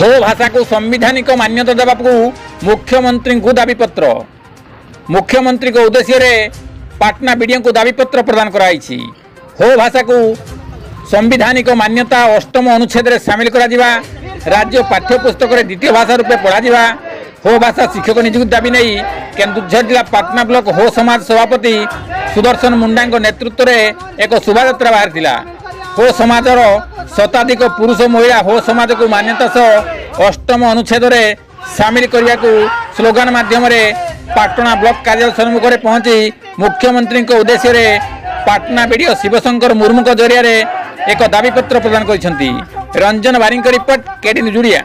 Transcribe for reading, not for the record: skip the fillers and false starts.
हो भाषा को संवैधानिक मान्यता देवाकू मुख्यमंत्री को दाबीपत्र। मुख्यमंत्री को उद्देश्य रे पाटना बीडीओ को दाबीपत्र प्रदान कराई। हो भाषा को संवैधानिक मान्यता 8म अनुच्छेद रे सामिल करा जिवा। राज्य पाठ्यपुस्तक रे द्वितीय भाषा रूपे पढ़ा जिवा। हो भाषा शिक्षक नियुक्ति दाबी नहीं केन्दुझर जिला पाटना ब्लॉक हो समाज सभापति सुदर्शन मुंडा नेतृत्व में एक शोभायात्रा बाहर थिला। हो समाजर शताधिक पुरुष महिला हो समाज को मान्यता सह 8म अनुच्छेद रे सामिल करने को स्लोगान माध्यम पाटना ब्लॉक कार्यालय सम्मुख में पहुंची मुख्यमंत्री उद्देश्य रे पाटना बीडीओ शिवशंकर मुर्मू जरिया एक दाबीपत्र प्रदान कर। रंजन बारिंग रिपोर्ट केडी न्यूज ओडिया।